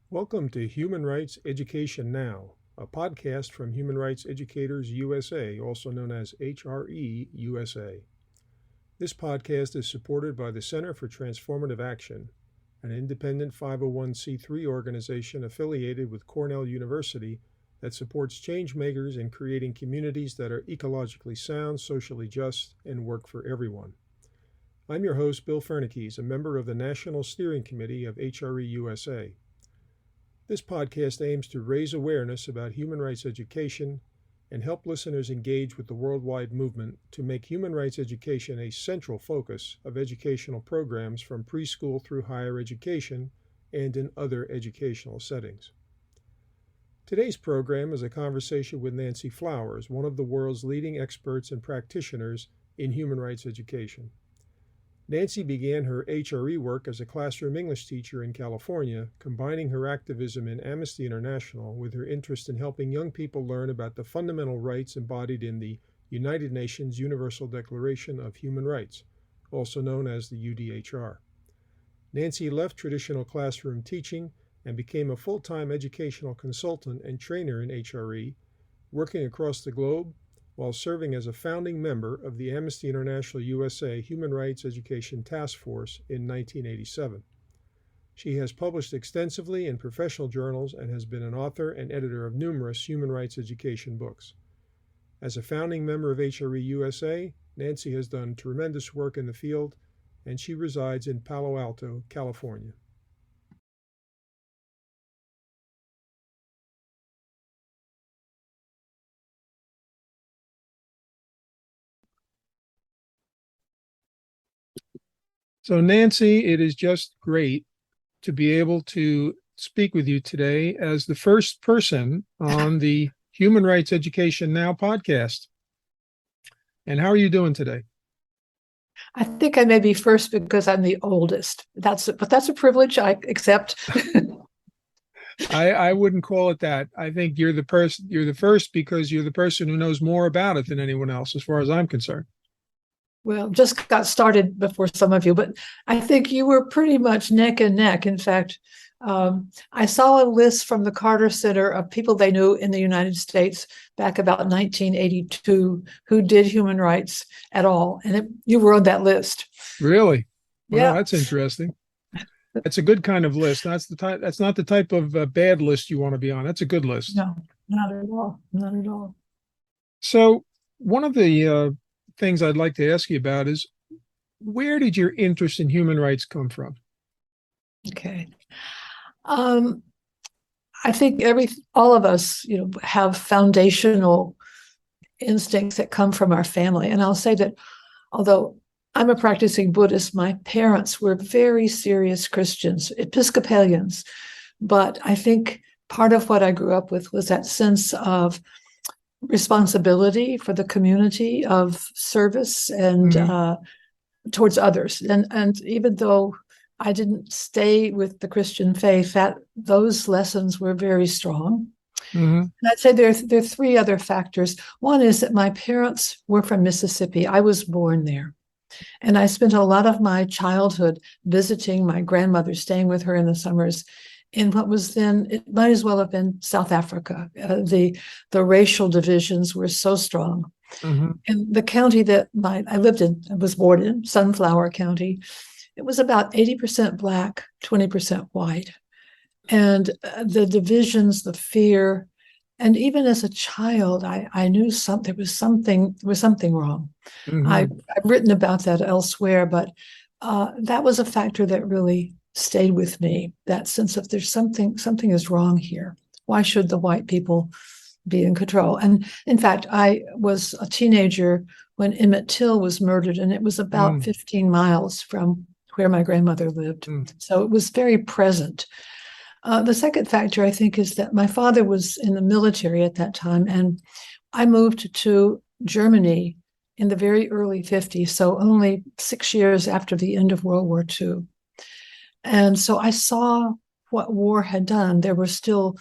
Welcome to Human Rights Education Now, a podcast from Human Rights Educators USA, also known as HRE USA. This podcast is supported by the Center for Transformative Action, an independent 501c3 organization affiliated with Cornell University that supports change makers in creating communities that are ecologically sound, socially just, and work for everyone. I'm your host, Bill Fernikes, a member of the National Steering Committee of HRE USA. This podcast aims to raise awareness about human rights education and help listeners engage with the worldwide movement to make human rights education a central focus of educational programs from preschool through higher education and in other educational settings. Today's program is a conversation with Nancy Flowers, one of the world's leading experts and practitioners in human rights education. Nancy began her HRE work as a classroom English teacher in California, combining her activism in Amnesty International with her interest in helping young people learn about the fundamental rights embodied in the United Nations Universal Declaration of Human Rights, also known as the UDHR. Nancy left traditional classroom teaching and became a full-time educational consultant and trainer in HRE, working across the globe while serving as a founding member of the Amnesty International USA Human Rights Education Task Force in 1987. She has published extensively in professional journals and has been an author and editor of numerous human rights education books. As a founding member of HRE USA, Nancy has done tremendous work in the field, and she resides in Palo Alto, California. So Nancy, it is just great to be able to speak with you today as the first person on the Human Rights Education Now podcast. And how are you doing today? I think I may be first because I'm the oldest. But that's a privilege I accept. I wouldn't call it that. I think you're the first because you're the person who knows more about it than anyone else, as far as I'm concerned. Well, just got started before some of you, but I think you were pretty much neck and neck. In fact, I saw a list from the Carter Center of people they knew in the United States back about 1982 who did human rights at all, and you were on that list. Really? Yeah, well, that's interesting. That's a good kind of list. That's not the type of bad list you want to be on. That's a good list. No, not at all. Not at all. So one of the things I'd like to ask you about is, where did your interest in human rights come from? Okay. I think all of us, have foundational instincts that come from our family. And I'll say that although I'm a practicing Buddhist, my parents were very serious Christians, Episcopalians. But I think part of what I grew up with was that sense of responsibility for the community, of service and towards others. And even though I didn't stay with the Christian faith, those lessons were very strong. And I'd say there are three other factors. One is that my parents were from Mississippi. I was born there. And I spent a lot of my childhood visiting my grandmother, staying with her in the summers in what was then, it might as well have been South Africa. The racial divisions were so strong. And the county that I was born in, Sunflower County, it was about 80% Black, 20% white. And the divisions, the fear, and even as a child, I knew there was something wrong. I've written about that elsewhere, but that was a factor that really stayed with me, that sense of there's something is wrong here. Why should the white people be in control? And in fact, I was a teenager when Emmett Till was murdered, and it was about 15 miles from where my grandmother lived. So it was very present. The second factor, I think, is that my father was in the military at that time, and I moved to Germany in the very early 50s, so only 6 years after the end of World War II. And so I saw what war had done. There was still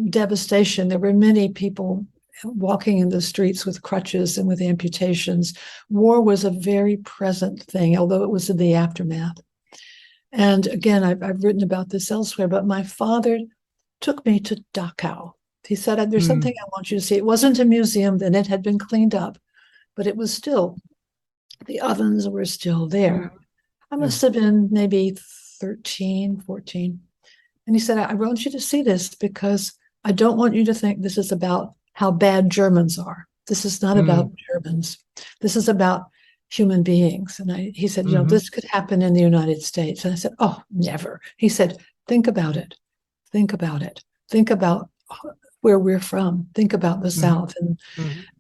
devastation. There were many people walking in the streets with crutches and with amputations. War was a very present thing, although it was in the aftermath. And again, I've written about this elsewhere, but my father took me to Dachau. He said, there's something I want you to see. It wasn't a museum then, it had been cleaned up, but it was still, the ovens were still there. I must have been maybe 13, 14. And he said, I want you to see this because I don't want you to think this is about how bad Germans are. This is not about Germans. This is about human beings. And he said, this could happen in the United States. And I said, oh, never. He said, think about it. Think about it. Think about where we're from. Think about the South. And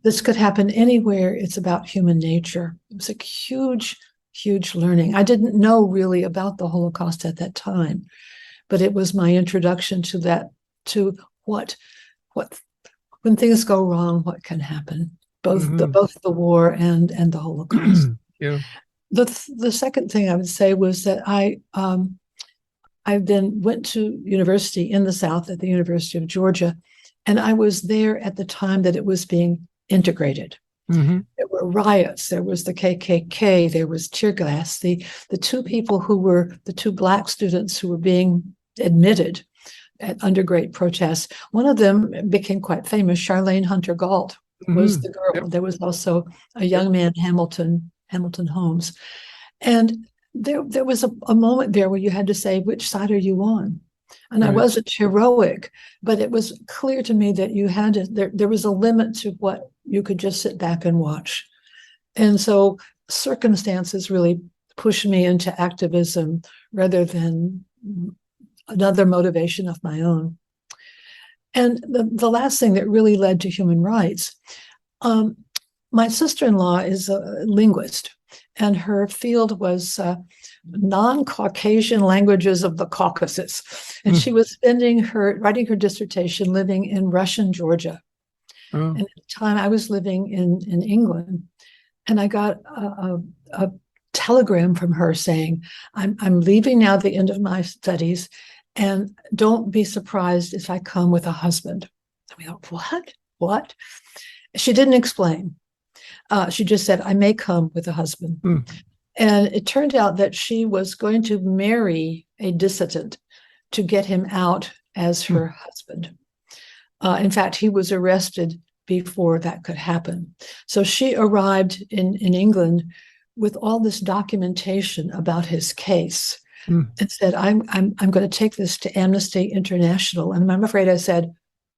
this could happen anywhere. It's about human nature. It was a huge, huge learning. I didn't know really about the Holocaust at that time, but it was my introduction to that, to what when things go wrong, what can happen, both the war and the Holocaust. The second thing I would say was that I then went to university in the South at the University of Georgia, and I was there at the time that it was being integrated. There were riots. There was the KKK. There was tear gas. The two people who were the two Black students who were being admitted under great protests. One of them became quite famous. Charlene Hunter Galt was the girl. There was also a young man, Hamilton Holmes. And there was a moment there where you had to say, which side are you on? And I wasn't heroic, but it was clear to me that you had to, there was a limit to what you could just sit back and watch. And so circumstances really pushed me into activism rather than another motivation of my own. And the last thing that really led to human rights, my sister-in-law is a linguist, and her field was non-Caucasian languages of the Caucasus. And she was writing her dissertation living in Russian Georgia. And at the time I was living in England, and I got a telegram from her saying, I'm leaving now at the end of my studies, and don't be surprised if I come with a husband. And we thought, what? She didn't explain. She just said, I may come with a husband. And it turned out that she was going to marry a dissident to get him out as her husband. In fact, he was arrested before that could happen. So she arrived in England with all this documentation about his case and said, I'm going to take this to Amnesty International. And I'm afraid I said,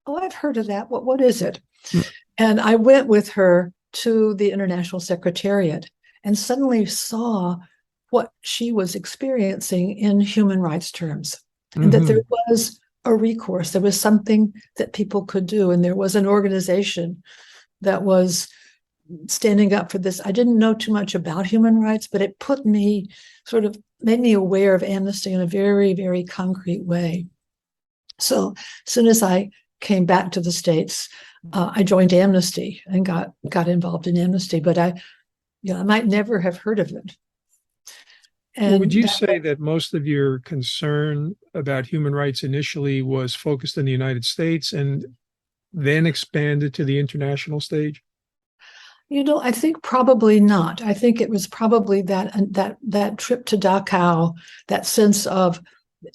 oh, I've heard of that. What is it? And I went with her to the International Secretariat and suddenly saw what she was experiencing in human rights terms, and that there was a recourse. There was something that people could do, and there was an organization that was standing up for this. I didn't know too much about human rights, but it made me aware of Amnesty in a very, very concrete way. So as soon as I came back to the States, I joined Amnesty and got involved in Amnesty, but I might never have heard of it. And would you say that most of your concern about human rights initially was focused in the United States and then expanded to the international stage? I think probably not. I think it was probably that trip to Dachau, that sense of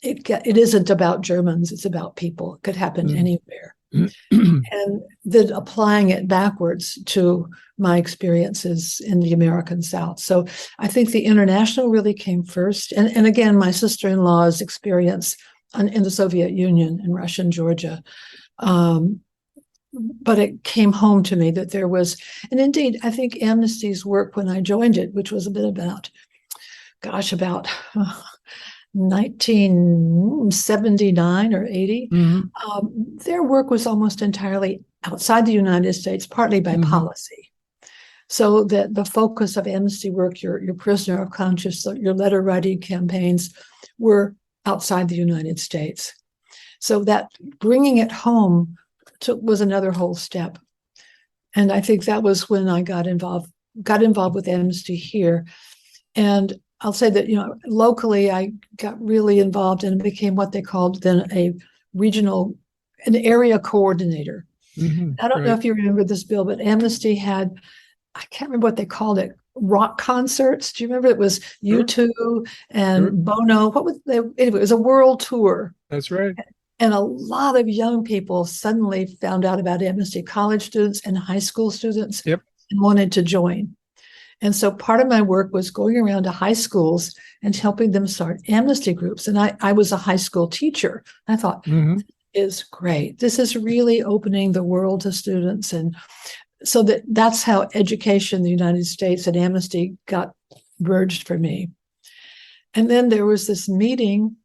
it isn't about Germans, it's about people. It could happen anywhere. And then applying it backwards to my experiences in the American South. So I think the international really came first. And again, my sister-in-law's experience in the Soviet Union in Russian Georgia. But it came home to me that there was, and indeed, I think Amnesty's work when I joined it, which was a bit about 1979 or 80, their work was almost entirely outside the United States, partly by policy. So that the focus of Amnesty work, your prisoner of conscience, your letter writing campaigns were outside the United States. So that bringing it home was another whole step. And I think that was when I got involved with Amnesty here. And I'll say that, locally, I got really involved and became what they called then an area coordinator. Mm-hmm. I don't know if you remember this, Bill, but Amnesty had, I can't remember what they called it, rock concerts. Do you remember? It was U2 and Bono. What was they? Anyway, it was a world tour. That's right. And a lot of young people suddenly found out about Amnesty, college students and high school students, and wanted to join. And so part of my work was going around to high schools and helping them start Amnesty groups. And I was a high school teacher. I thought, this is great. This is really opening the world to students. And so that's how education in the United States and Amnesty got merged for me. And then there was this meeting.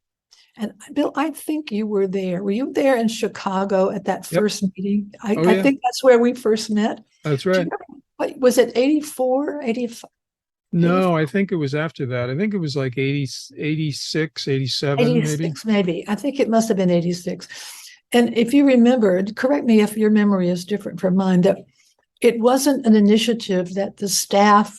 And Bill, I think you were there. Were you there in Chicago at that first meeting? I think that's where we first met. That's right. What was it, 84, 85? No, I think it was after that. I think it was like 80, 86, 87, 86, maybe. I think it must have been 86. And if you remember, correct me if your memory is different from mine, that it wasn't an initiative that the staff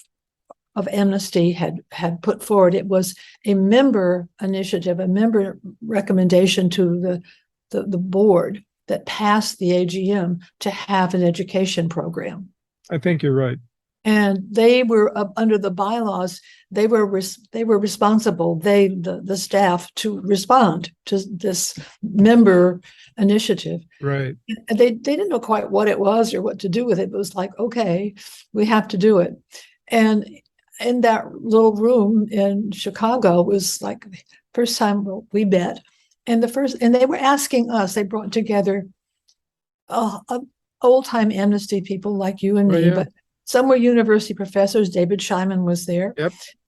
of Amnesty had put forward. It was a member initiative, a member recommendation to the board that passed the AGM to have an education program. I think you're right. And they were under the bylaws. They were responsible. The staff to respond to this member initiative. Right. And they didn't know quite what it was or what to do with it. It was like, okay, we have to do it. And in that little room in Chicago was like first time we met, and they were asking us. They brought together old time Amnesty people like you and me, but some were university professors. David Scheinman was there,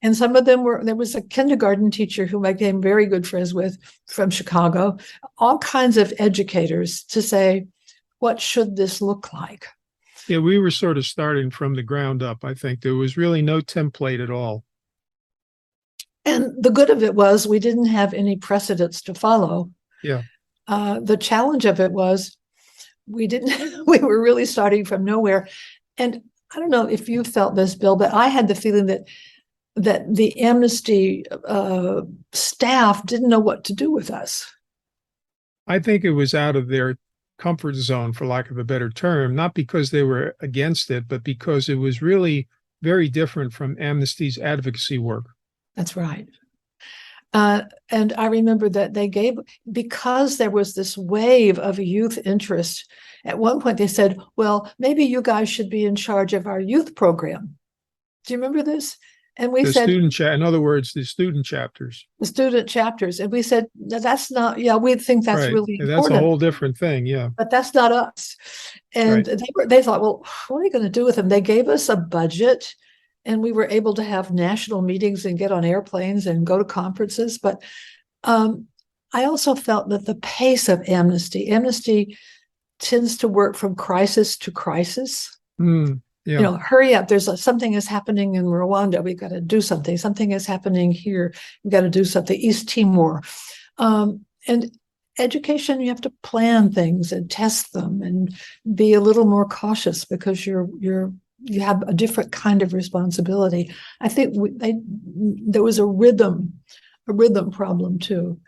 and some of them were. There was a kindergarten teacher who I became very good friends with from Chicago. All kinds of educators to say, what should this look like? Yeah, we were sort of starting from the ground up. I think there was really no template at all. And the good of it was we didn't have any precedents to follow. Yeah. The challenge of it was we were really starting from nowhere. And I don't know if you felt this, Bill, but I had the feeling that the Amnesty staff didn't know what to do with us. I think it was out of their comfort zone, for lack of a better term, not because they were against it, but because it was really very different from Amnesty's advocacy work. That's right. And I remember that because there was this wave of youth interest, at one point they said, well, maybe you guys should be in charge of our youth program. Do you remember this? And we said, in other words, the student chapters. The student chapters. And we said, that's not, we think that's really important. That's a whole different thing, but that's not us. And they thought, well, what are we going to do with them? They gave us a budget, and we were able to have national meetings and get on airplanes and go to conferences. But I also felt that the pace of Amnesty tends to work from crisis to crisis. Hurry up. Something is happening in Rwanda. We've got to do something. Something is happening here. We've got to do something. East Timor. And education, you have to plan things and test them and be a little more cautious because you have a different kind of responsibility. I think there was a rhythm problem too.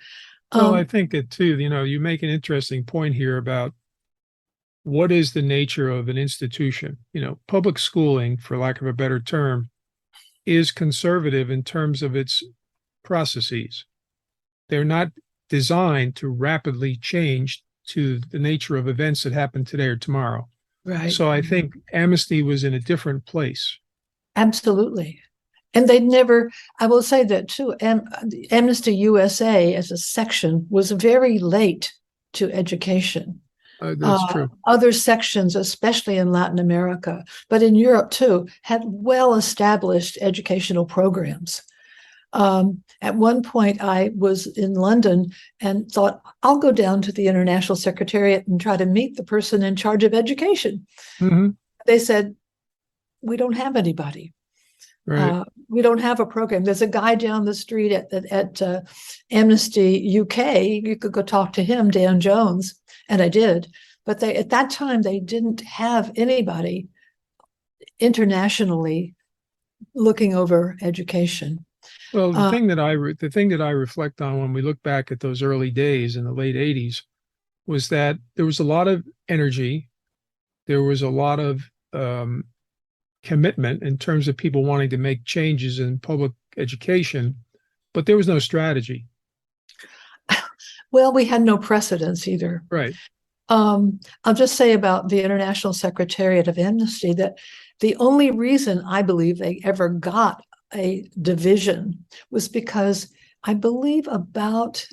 Well, I think it too. You make an interesting point here about what is the nature of an institution. Public schooling, for lack of a better term, is conservative in terms of its processes. They're not designed to rapidly change to the nature of events that happen today or tomorrow. Right. So I think Amnesty was in a different place. Absolutely. And I will say that too, Amnesty USA as a section was very late to education. That's true. Other sections, especially in Latin America, but in Europe too, had well-established educational programs. At one point, I was in London and thought, I'll go down to the International Secretariat and try to meet the person in charge of education. Mm-hmm. They said, we don't have anybody. Right. We don't have a program. There's a guy down the street at Amnesty UK. You could go talk to him, Dan Jones, and I did. But at that time they didn't have anybody internationally looking over education. Well, the thing that I reflect on when we look back at those early days in the late 80s was that there was a lot of energy, there was a lot of commitment in terms of people wanting to make changes in public education, but there was no strategy. Well, we had no precedence either. Right. I'll just say about the International Secretariat of Amnesty that the only reason I believe they ever got a division was because I believe about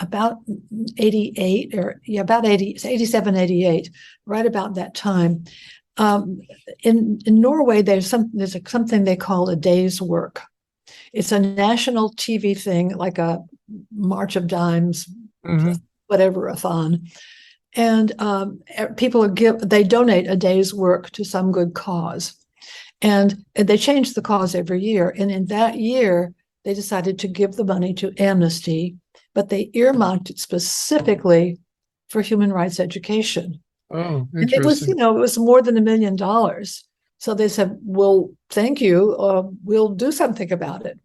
88 or about 87, 88, right about that time. In Norway, there's something they call a day's work. It's a national TV thing, like a March of Dimes, whatever-a-thon. And people they donate a day's work to some good cause. And they change the cause every year. And in that year, they decided to give the money to Amnesty, but they earmarked it specifically for human rights education. Oh, interesting. And it was, it was more than $1 million. So they said, well, thank you. We'll do something about it.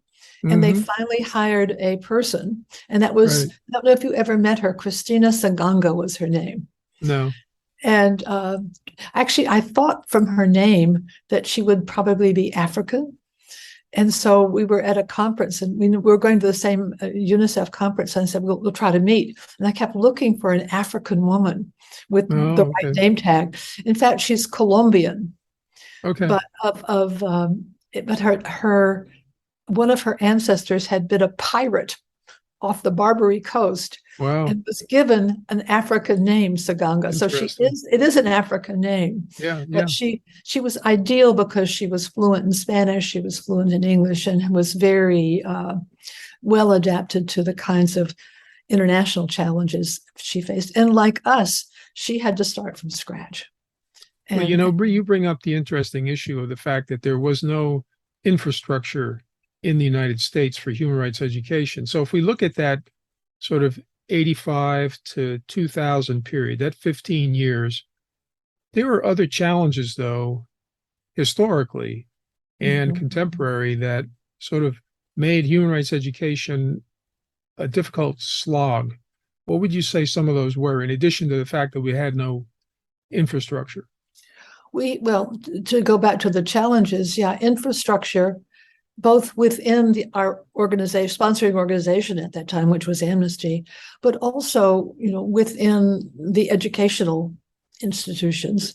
And they finally hired a person. And that was, right. I don't know if you ever met her. Christina Saganga was her name. No. And actually, I thought from her name that she would probably be African. And so we were at a conference, and we were going to the same UNICEF conference. And I said, we'll try to meet. And I kept looking for an African woman with the right name tag. In fact, she's Colombian. Okay. But her one of her ancestors had been a pirate off the Barbary Coast. Wow. And was given an African name, Saganga. So it is an African name. Yeah. But she was ideal because she was fluent in Spanish, she was fluent in English, and was very well adapted to the kinds of international challenges she faced. And like us, she had to start from scratch. And, well, you bring up the interesting issue of the fact that there was no infrastructure in the United States for human rights education. So if we look at that sort of 85 to 2000 period, that 15 years, there were other challenges, though, historically and contemporary, that sort of made human rights education a difficult slog. What would you say some of those were, in addition to the fact that we had no infrastructure? Well, to go back to the challenges, infrastructure, both within our organization, sponsoring organization at that time, which was Amnesty, but also, within the educational institutions.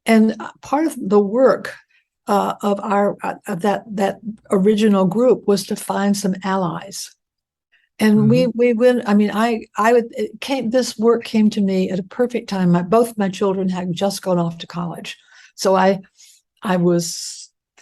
And part of the work of that original group was to find some allies. And we went. I mean, this work came to me at a perfect time. Both my children had just gone off to college, so I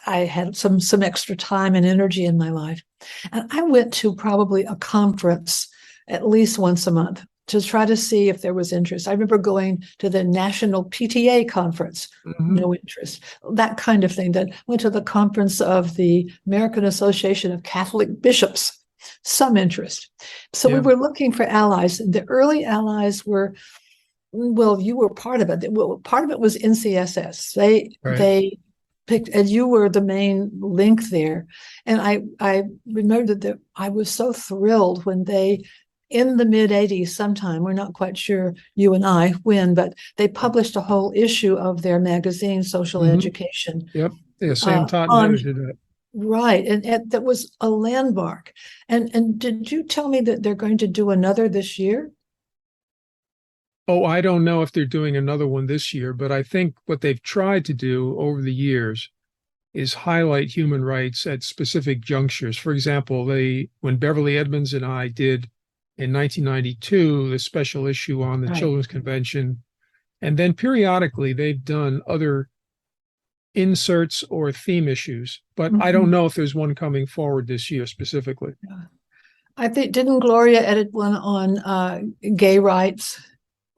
had some extra time and energy in my life. And I went to probably a conference at least once a month to try to see if there was interest. I remember going to the National PTA conference, no interest, that kind of thing. Then went to the conference of the American Association of Catholic Bishops, some interest. So we were looking for allies. The early allies were, well, you were part of it. Well, part of it was NCSS. They picked, and you were the main link there. And I remember that I was so thrilled when they, in the mid-'80s sometime, we're not quite sure, you and I, when, but they published a whole issue of their magazine, Social Education. Yep. Yeah, Sam Totten edited that. Right. And that was a landmark. And did you tell me that they're going to do another this year? Oh, I don't know if they're doing another one this year, but I think what they've tried to do over the years is highlight human rights at specific junctures. For example, when Beverly Edmonds and I did in 1992 the special issue on the Children's Convention, and then periodically they've done other inserts or theme issues, but I don't know if there's one coming forward this year specifically. I think, didn't Gloria edit one on gay rights?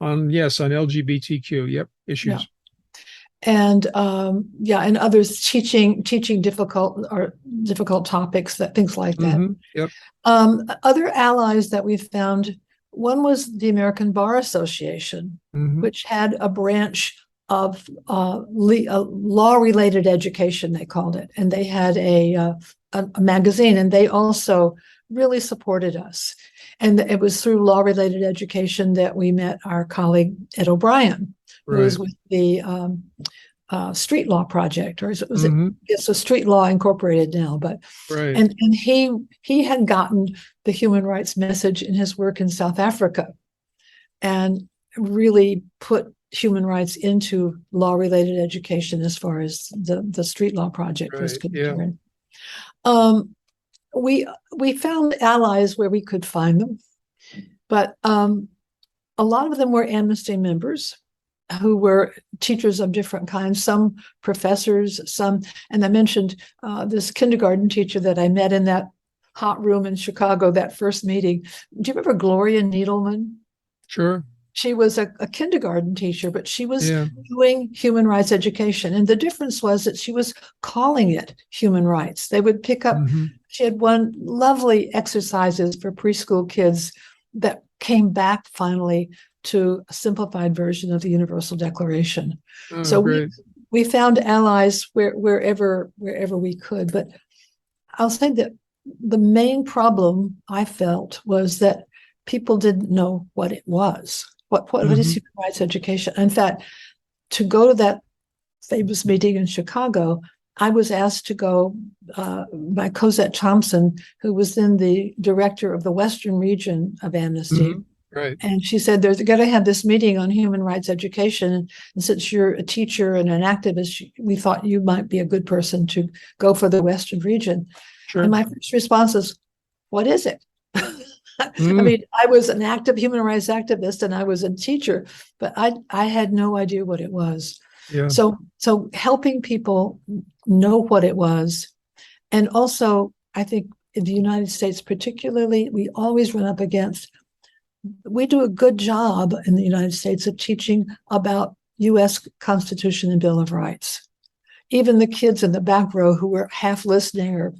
On LGBTQ, issues. and and others teaching difficult topics, things like that. Yep. Other allies that we found, one was the American Bar Association, which had a branch of law-related education, they called it, and they had a magazine, and they also really supported us. And it was through law-related education that we met our colleague Ed O'Brien, who was with the Street Law Project, or it's a Street Law Incorporated now, but and he had gotten the human rights message in his work in South Africa, and really put human rights into law-related education as far as the Street Law Project was concerned. We found allies where we could find them, but a lot of them were Amnesty members who were teachers of different kinds, some professors, some, and I mentioned this kindergarten teacher that I met in that hot room in Chicago, that first meeting. Do you remember Gloria Needleman? Sure. She was a kindergarten teacher, but she was doing human rights education. And the difference was that she was calling it human rights. They would pick up, she had one lovely exercises for preschool kids that came back finally to a simplified version of the Universal Declaration. So we found allies wherever we could. But I'll say that the main problem I felt was that people didn't know what it was. What is human rights education? In fact, to go to that famous meeting in Chicago, I was asked to go by Cosette Thompson, who was then the director of the Western region of Amnesty. And she said, "There's got to have this meeting on human rights education. And since you're a teacher and an activist, we thought you might be a good person to go for the Western region." And my first response is, "What is it?" I mean, I was an active human rights activist and I was a teacher, but I had no idea what it was. So helping people know what it was. And also, I think in the United States particularly, we always run up against, we do a good job in the United States of teaching about U.S. Constitution and Bill of Rights. Even the kids in the back row who were half listening or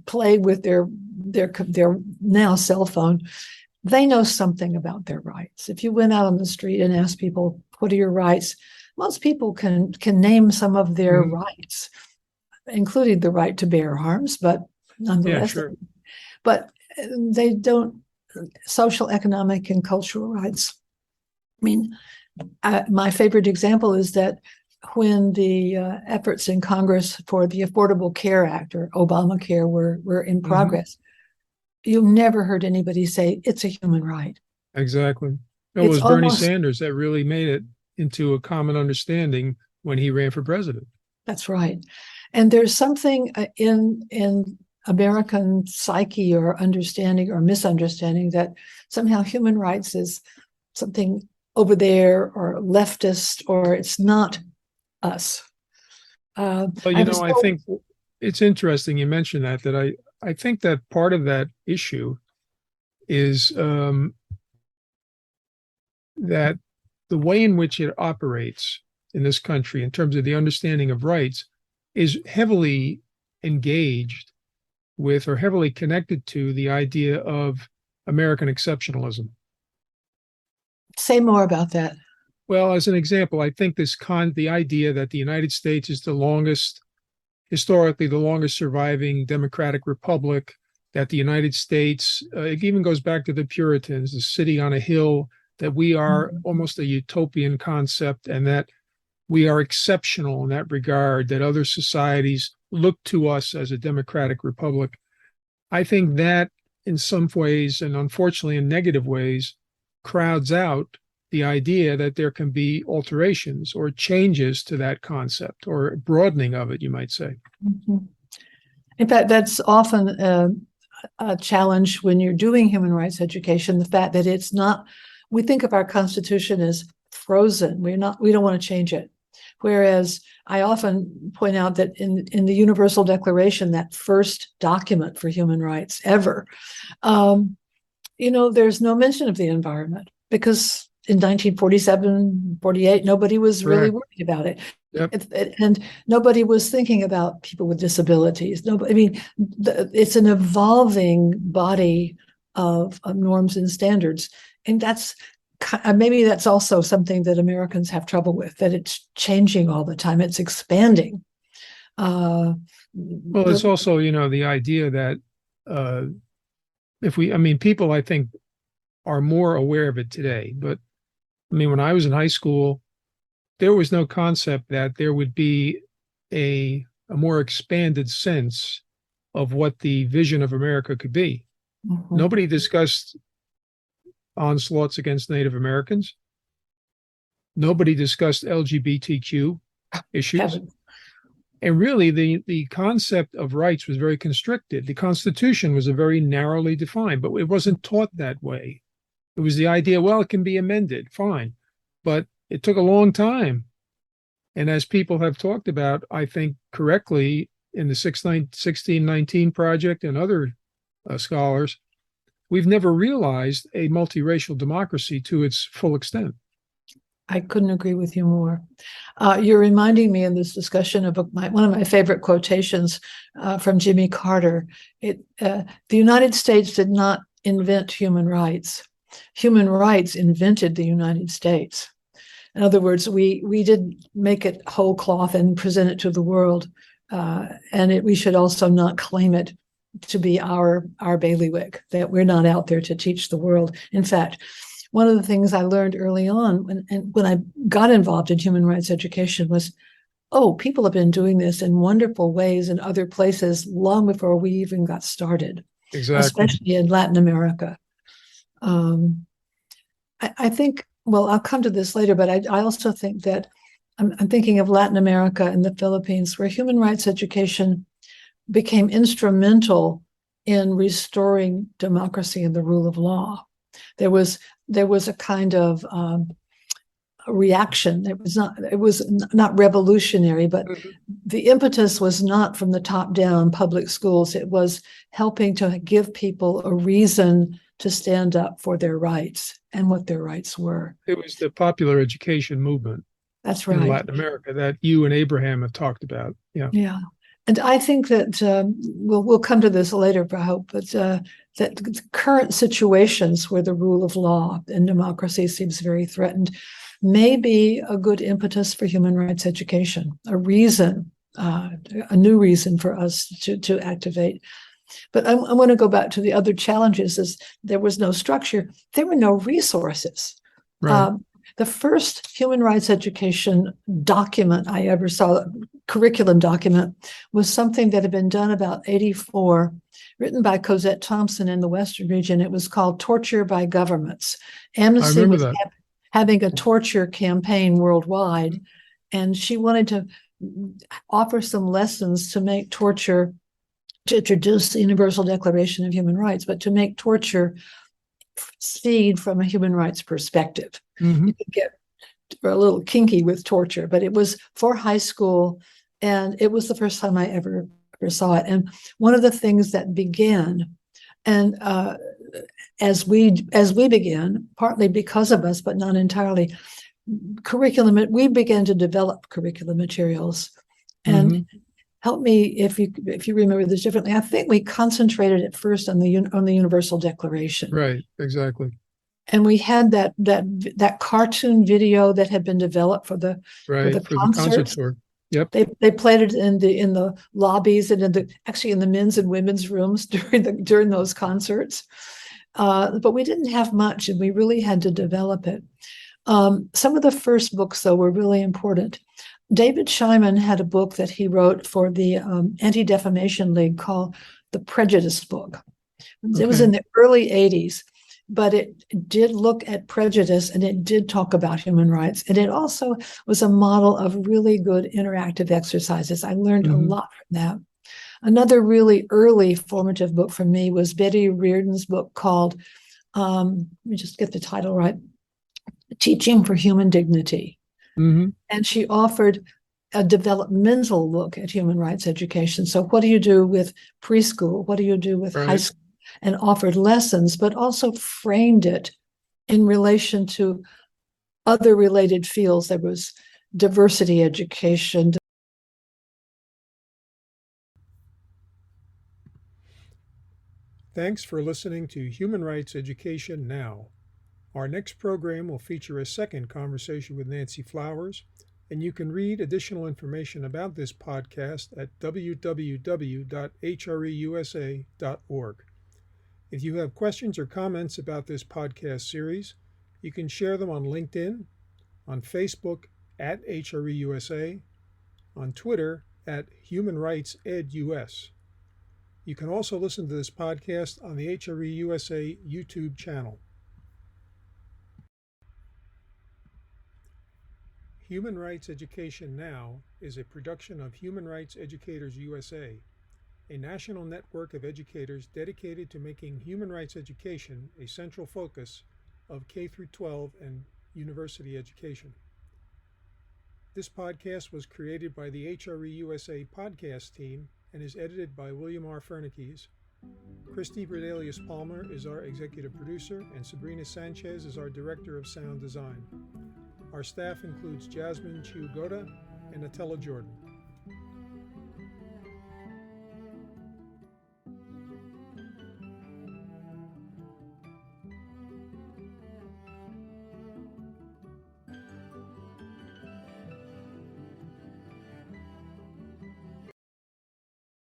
played with their now cell phone, they know something about their rights. If you went out on the street and asked people, what are your rights? Most people can name some of their rights, including the right to bear arms, but nonetheless, but they don't, social, economic, and cultural rights. I mean, my favorite example is that when the efforts in Congress for the Affordable Care Act, or Obamacare, were in progress, you never heard anybody say it's a human right. Exactly. It was Bernie Sanders that really made it into a common understanding when he ran for president. That's right. And there's something in American psyche or understanding or misunderstanding that somehow human rights is something over there or leftist, or it's not us. Well, I think it's interesting you mentioned that I think that part of that issue is that the way in which it operates in this country in terms of the understanding of rights is heavily engaged with or heavily connected to the idea of American exceptionalism. Say more about that. Well, as an example, I think the idea that the United States is historically the longest surviving democratic republic, that the United States, it even goes back to the Puritans, the city on a hill, that we are almost a utopian concept, and that we are exceptional in that regard, that other societies look to us as a democratic republic. I think that in some ways, and unfortunately in negative ways, crowds out the idea that there can be alterations or changes to that concept, or broadening of it, you might say. In fact, that's often a challenge when you're doing human rights education, the fact that it's not, we think of our Constitution as frozen. We don't want to change it. Whereas I often point out that in the Universal Declaration, that first document for human rights ever, there's no mention of the environment, because in 1947, 48, nobody was really Correct. worried about it. Yep. And nobody was thinking about people with disabilities. Nobody, I mean, it's an evolving body of norms and standards. And maybe that's also something that Americans have trouble with, that it's changing all the time. It's expanding. Well, it's also, the idea that people, I think, are more aware of it today. But I mean, when I was in high school, there was no concept that there would be a more expanded sense of what the vision of America could be. Mm-hmm. Nobody discussed onslaughts against Native Americans. Nobody discussed LGBTQ issues. Heavens. And really, the concept of rights was very constricted. The Constitution was a very narrowly defined, but it wasn't taught that way. It was the idea, well, it can be amended, fine. But it took a long time. And as people have talked about, I think correctly, in the 1619 Project and other scholars, we've never realized a multiracial democracy to its full extent. I couldn't agree with you more. You're reminding me in this discussion of one of my favorite quotations from Jimmy Carter. The United States did not invent human rights. Human rights invented the United States. In other words, we did make it whole cloth and present it to the world, and we should also not claim it to be our bailiwick, that we're not out there to teach the world. In fact, one of the things I learned early on when I got involved in human rights education was, people have been doing this in wonderful ways in other places long before we even got started, Exactly. especially in Latin America. I think, well, I'll come to this later, but I also think that I'm thinking of Latin America and the Philippines, where human rights education became instrumental in restoring democracy and the rule of law. There was a kind of reaction. It was not revolutionary, but the impetus was not from the top down public schools. It was helping to give people a reason to stand up for their rights and what their rights were. It was the popular education movement. That's right. In Latin America that you and Abraham have talked about. Yeah. Yeah. And I think that we'll come to this later, I hope, but that current situations where the rule of law and democracy seems very threatened may be a good impetus for human rights education, a new reason for us to activate. But I want to go back to the other challenges. Is there was no structure, there were no resources. Right. The first human rights education document I ever saw, curriculum document, was something that had been done about 1984, written by Cosette Thompson in the Western region. It was called Torture by Governments. Amnesty was having a torture campaign worldwide, and she wanted to offer some lessons to make torture, to introduce the Universal Declaration of Human Rights, but to make torture seen from a human rights perspective. Mm-hmm. You could get a little kinky with torture, but it was for high school, and it was the first time I ever saw it. And one of the things that began, and as we began, partly because of us, but not entirely, we began to develop curriculum materials. And help me if you remember this differently. I think we concentrated at first on the Universal Declaration. Right, exactly. And we had that cartoon video that had been developed for the concert tour. Yep. They played it in the lobbies and actually in the men's and women's rooms during those concerts. But we didn't have much, and we really had to develop it. Some of the first books, though, were really important. David Scheinman had a book that he wrote for the Anti-Defamation League called The Prejudice Book. It was in the early 80s, but it did look at prejudice, and it did talk about human rights. And it also was a model of really good interactive exercises. I learned a lot from that. Another really early formative book for me was Betty Reardon's book called, let me just get the title right, Teaching for Human Dignity. And she offered a developmental look at human rights education. So what do you do with preschool? What do you do with high school? And offered lessons, but also framed it in relation to other related fields. There was diversity education. Thanks for listening to Human Rights Education Now. Our next program will feature a second conversation with Nancy Flowers, and you can read additional information about this podcast at www.hreusa.org. If you have questions or comments about this podcast series, you can share them on LinkedIn, on Facebook at HREUSA, on Twitter at Human Rights Ed US. You can also listen to this podcast on the HREUSA YouTube channel. Human Rights Education Now is a production of Human Rights Educators USA, a national network of educators dedicated to making human rights education a central focus of K-12 and university education. This podcast was created by the HREUSA podcast team and is edited by William R. Fernikes. Christy Bredelius Palmer is our executive producer, and Sabrina Sanchez is our director of sound design. Our staff includes Jasmine Chiugoda and Natella Jordan.